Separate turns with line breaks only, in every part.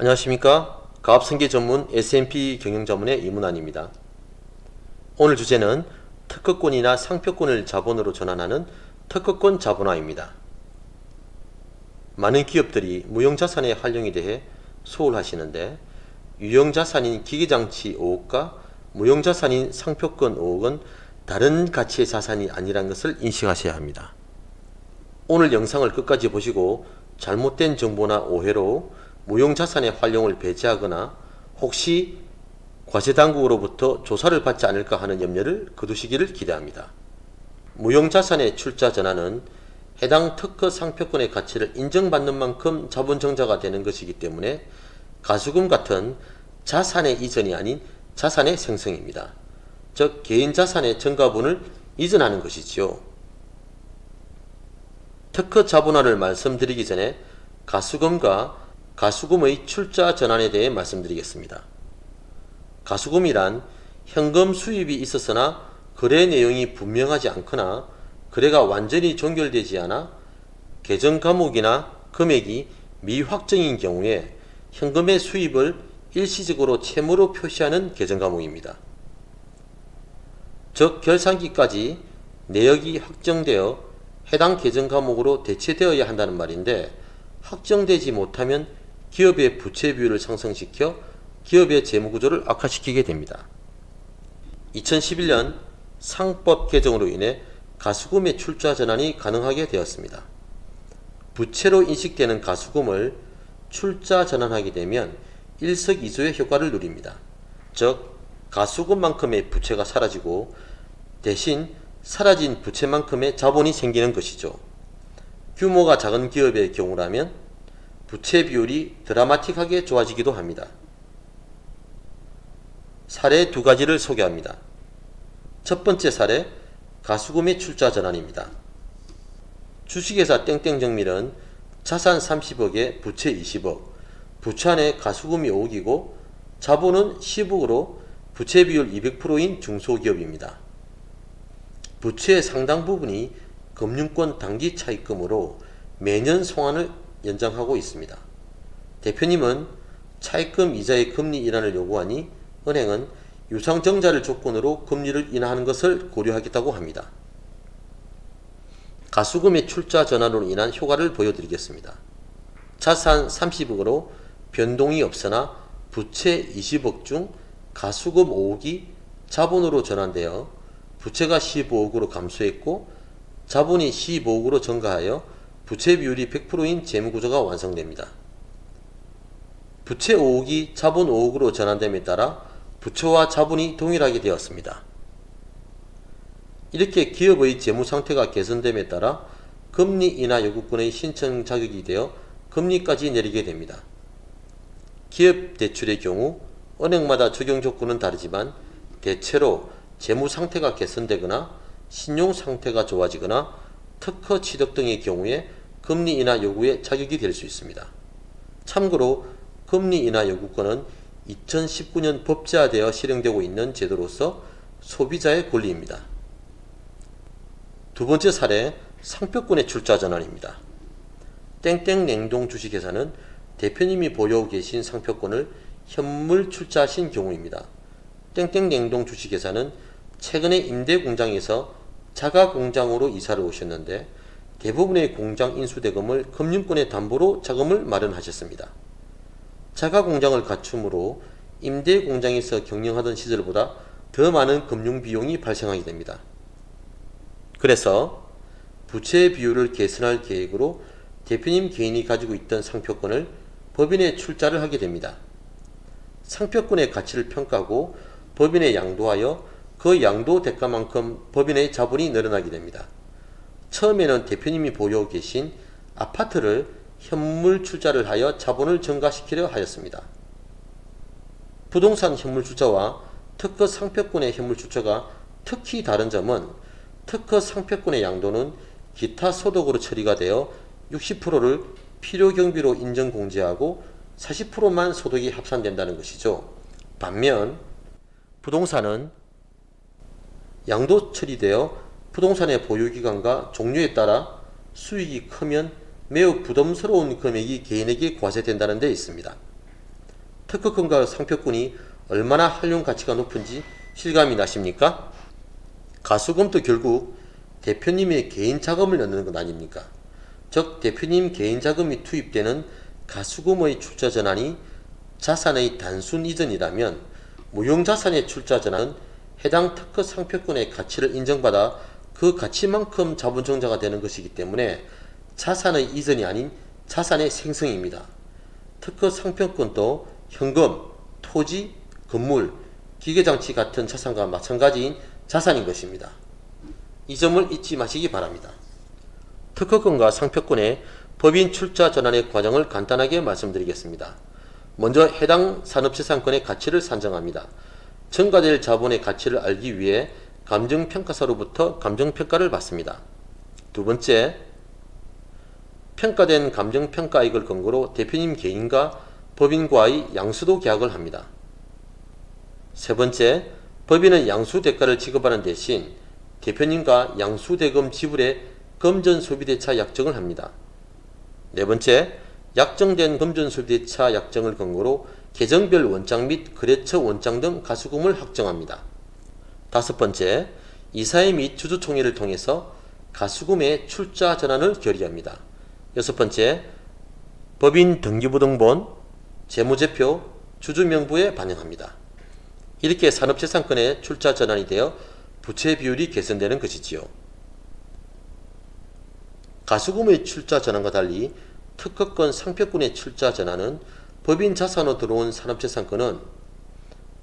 안녕하십니까. 가압승계 전문 S&P 경영자문의 이문환입니다. 오늘 주제는 특허권이나 상표권을 자본으로 전환하는 특허권 자본화입니다. 많은 기업들이 무형자산의 활용에 대해 소홀하시는데 유형자산인 기계장치 5억과 무형자산인 상표권 5억은 다른 가치의 자산이 아니란 것을 인식하셔야 합니다. 오늘 영상을 끝까지 보시고 잘못된 정보나 오해로 무형자산의 활용을 배제하거나 혹시 과세당국으로부터 조사를 받지 않을까 하는 염려를 거두시기를 기대합니다. 무형자산의 출자 전환은 해당 특허 상표권의 가치를 인정받는 만큼 자본증자가 되는 것이기 때문에 가수금 같은 자산의 이전이 아닌 자산의 생성입니다. 즉 개인자산의 증가분을 이전하는 것이지요. 특허 자본화를 말씀드리기 전에 가수금과 가수금의 출자 전환에 대해 말씀드리겠습니다. 가수금이란 현금 수입이 있었으나 거래 내용이 분명하지 않거나 거래가 완전히 종결되지 않아 계정 과목이나 금액이 미확정인 경우에 현금의 수입을 일시적으로 채무로 표시하는 계정 과목입니다. 즉 결산기까지 내역이 확정되어 해당 계정 과목으로 대체되어야 한다는 말인데 확정되지 못하면 기업의 부채 비율을 상승시켜 기업의 재무구조를 악화시키게 됩니다. 2011년 상법 개정으로 인해 가수금의 출자 전환이 가능하게 되었습니다. 부채로 인식되는 가수금을 출자 전환하게 되면 일석이조의 효과를 누립니다. 즉 가수금만큼의 부채가 사라지고 대신 사라진 부채만큼의 자본이 생기는 것이죠. 규모가 작은 기업의 경우라면 부채 비율이 드라마틱하게 좋아지기도 합니다. 사례 두 가지를 소개합니다. 첫 번째 사례, 가수금의 출자 전환입니다. 주식회사 땡땡정밀은 자산 30억에 부채 20억, 부채안에 가수금이 5억이고 자본은 10억으로 부채 비율 200%인 중소기업입니다. 부채의 상당 부분이 금융권 단기 차입금으로 매년 송환을 연장하고 있습니다. 대표님은 차입금 이자의 금리 인하를 요구하니 은행은 유상증자를 조건으로 금리를 인하하는 것을 고려하겠다고 합니다. 가수금의 출자 전환으로 인한 효과를 보여드리겠습니다. 자산 30억으로 변동이 없으나 부채 20억 중 가수금 5억이 자본으로 전환되어 부채가 15억으로 감소했고 자본이 15억으로 증가하여 부채 비율이 100%인 재무구조가 완성됩니다. 부채 5억이 자본 5억으로 전환됨에 따라 부채와 자본이 동일하게 되었습니다. 이렇게 기업의 재무상태가 개선됨에 따라 금리 인하 요구권의 신청 자격이 되어 금리까지 내리게 됩니다. 기업 대출의 경우 은행마다 적용 조건은 다르지만 대체로 재무상태가 개선되거나 신용상태가 좋아지거나 특허 취득 등의 경우에 금리 인하 요구의 자격이 될 수 있습니다. 참고로 금리 인하 요구권은 2019년 법제화되어 실행되고 있는 제도로서 소비자의 권리입니다. 두 번째 사례, 상표권의 출자 전환입니다. 땡땡냉동 주식회사는 대표님이 보유하고 계신 상표권을 현물 출자하신 경우입니다. 땡땡냉동 주식회사는 최근에 임대공장에서 자가공장으로 이사를 오셨는데 대부분의 공장 인수대금을 금융권의 담보로 자금을 마련하셨습니다. 자가공장을 갖춤으로 임대공장에서 경영하던 시절보다 더 많은 금융비용이 발생하게 됩니다. 그래서 부채 비율을 개선할 계획으로 대표님 개인이 가지고 있던 상표권을 법인에 출자를 하게 됩니다. 상표권의 가치를 평가하고 법인에 양도하여 그 양도 대가만큼 법인의 자본이 늘어나게 됩니다. 처음에는 대표님이 보유하고 계신 아파트를 현물 출자를 하여 자본을 증가시키려 하였습니다. 부동산 현물 출자와 특허 상표권의 현물 출자가 특히 다른 점은 특허 상표권의 양도는 기타 소득으로 처리가 되어 60%를 필요경비로 인정공제하고 40%만 소득이 합산된다는 것이죠. 반면 부동산은 양도 처리되어 부동산의 보유기간과 종류에 따라 수익이 크면 매우 부담스러운 금액이 개인에게 과세된다는 데 있습니다. 특허권과 상표권이 얼마나 활용 가치가 높은지 실감이 나십니까? 가수금도 결국 대표님의 개인 자금을 넣는 것 아닙니까? 즉 대표님 개인 자금이 투입되는 가수금의 출자 전환이 자산의 단순 이전이라면 무용자산의 출자 전환은 해당 특허 상표권의 가치를 인정받아 그 가치만큼 자본증자가 되는 것이기 때문에 자산의 이전이 아닌 자산의 생성입니다. 특허 상표권도 현금, 토지, 건물, 기계장치 같은 자산과 마찬가지인 자산인 것입니다. 이 점을 잊지 마시기 바랍니다. 특허권과 상표권의 법인 출자 전환의 과정을 간단하게 말씀드리겠습니다. 먼저 해당 산업재산권의 가치를 산정합니다. 증가될 자본의 가치를 알기 위해 감정평가사로부터 감정평가를 받습니다. 두 번째, 평가된 감정평가액을 근거로 대표님 개인과 법인과의 양수도 계약을 합니다. 세 번째, 법인은 양수대가를 지급하는 대신 대표님과 양수대금 지불의 금전소비대차 약정을 합니다. 네 번째, 약정된 금전소비대차 약정을 근거로 계정별 원장 및 거래처 원장 등 가수금을 확정합니다. 다섯 번째, 이사회 및 주주총회를 통해서 가수금의 출자 전환을 결의합니다. 여섯 번째, 법인 등기부등본, 재무제표, 주주명부에 반영합니다. 이렇게 산업재산권의 출자 전환이 되어 부채 비율이 개선되는 것이지요. 가수금의 출자 전환과 달리 특허권 상표권의 출자 전환은 법인 자산으로 들어온 산업재산권은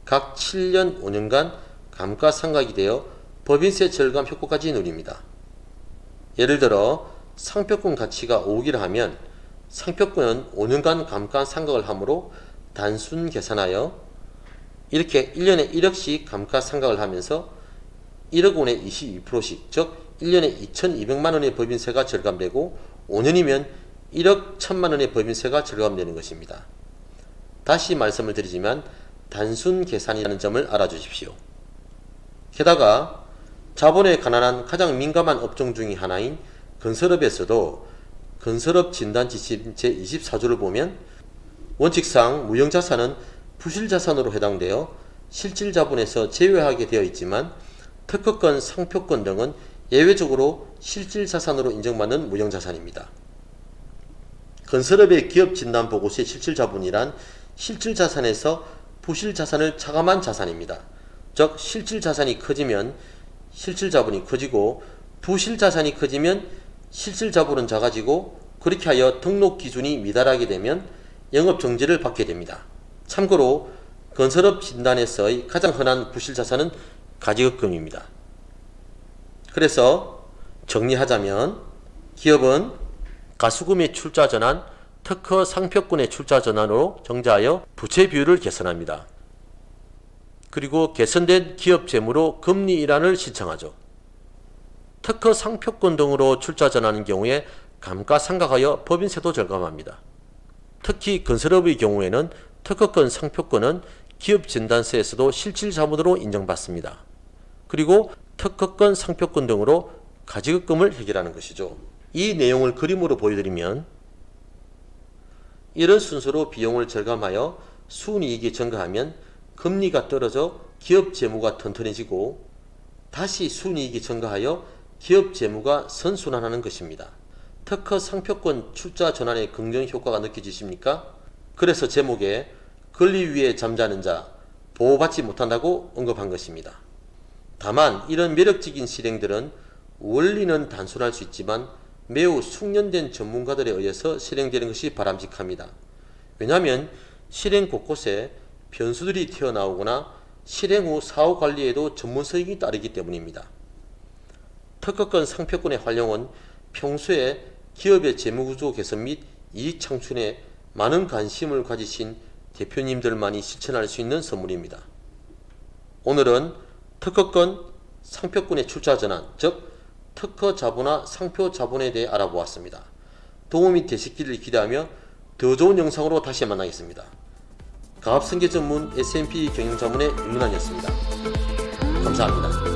각 7년 5년간 감가상각이 되어 법인세 절감 효과까지 누립니다. 예를 들어 상표권 가치가 5억이라 하면 상표권은 5년간 감가상각을 하므로 단순 계산하여 이렇게 1년에 1억씩 감가상각을 하면서 1억 원의 22%씩 즉 1년에 2,200만원의 법인세가 절감되고 5년이면 1억 1,000만원의 법인세가 절감되는 것입니다. 다시 말씀을 드리지만 단순 계산이라는 점을 알아주십시오. 게다가 자본에 관한한 가장 민감한 업종 중의 하나인 건설업에서도 건설업 진단 지침 제24조를 보면 원칙상 무형자산은 부실자산으로 해당되어 실질자본에서 제외하게 되어 있지만 특허권, 상표권 등은 예외적으로 실질자산으로 인정받는 무형자산입니다. 건설업의 기업진단보고서의 실질자본이란 실질자산에서 부실자산을 차감한 자산입니다. 즉 실질자산이 커지면 실질자본이 커지고 부실자산이 커지면 실질자본은 작아지고 그렇게 하여 등록기준이 미달하게 되면 영업정지를 받게 됩니다. 참고로 건설업 진단에서의 가장 흔한 부실자산은 가지급금입니다. 그래서 정리하자면 기업은 가수금의 출자 전환, 특허 상표권의 출자 전환으로 정자하여 부채 비율을 개선합니다. 그리고 개선된 기업 재무로 금리 일환을 신청하죠. 특허 상표권 등으로 출자 전환하는 경우에 감가상각하여 법인세도 절감합니다. 특히 건설업의 경우에는 특허권, 상표권은 기업진단서에서도 실질자본으로 인정받습니다. 그리고 특허권, 상표권 등으로 가지급금을 해결하는 것이죠. 이 내용을 그림으로 보여드리면 이런 순서로 비용을 절감하여 순이익이 증가하면 금리가 떨어져 기업 재무가 튼튼해지고 다시 순이익이 증가하여 기업 재무가 선순환하는 것입니다. 특허 상표권 출자 전환의 긍정 효과가 느껴지십니까? 그래서 제목에 권리 위에 잠자는 자, 보호받지 못한다고 언급한 것입니다. 다만 이런 매력적인 실행들은 원리는 단순할 수 있지만 매우 숙련된 전문가들에 의해서 실행되는 것이 바람직합니다. 왜냐하면 실행 곳곳에 변수들이 튀어나오거나 실행 후 사후 관리에도 전문성이 따르기 때문입니다. 특허권 상표권의 활용은 평소에 기업의 재무구조 개선 및 이익 창출에 많은 관심을 가지신 대표님들만이 실천할 수 있는 선물입니다. 오늘은 특허권, 상표권의 출자 전환, 즉 특허 자본화, 상표 자본에 대해 알아보았습니다. 도움이 되시기를 기대하며 더 좋은 영상으로 다시 만나겠습니다. 가압승계 전문 S&P 경영자문의 윤문환이었습니다. 감사합니다.